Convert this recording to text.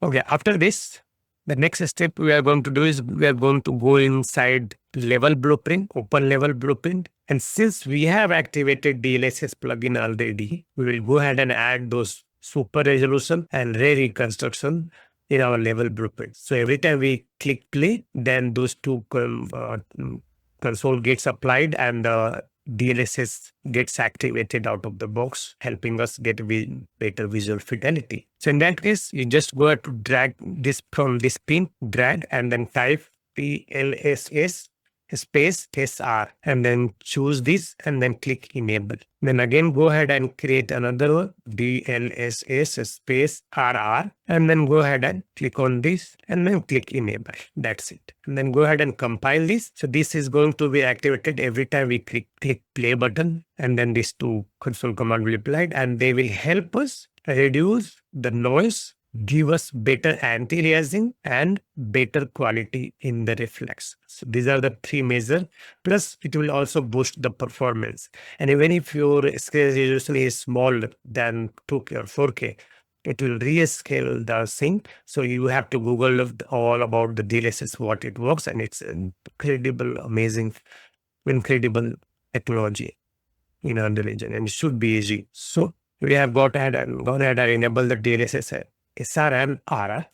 Okay, after this, the next step we are going to do is we are going to go inside level blueprint, open level blueprint. And since we have activated DLSS plugin already, we will go ahead and add those super resolution and ray reconstruction in our level blueprint. So every time we click play, then those two console gets applied and DLSS gets activated out of the box, helping us get better visual fidelity. So in that case, you just go ahead to drag this from this pin, drag, and then type PLSS space SR, and then choose this and then click enable. Then again, go ahead and create another one, DLSS space RR, and then go ahead and click on this and then click enable. That's it. And then go ahead and compile this. So this is going to be activated every time we click play button, and then these two console command will be applied, and they will help us reduce the noise, give us better anti-aliasing and better quality in the reflex. So these are the three measures. Plus, it will also boost the performance. And even if your screen resolution is smaller than 2K or 4K, it will rescale the sync. So you have to Google all about the DLSS, what it works, and it's incredible, amazing, incredible technology in our religion, and it should be easy. So we have gone ahead and enabled the DLSS SR and RR.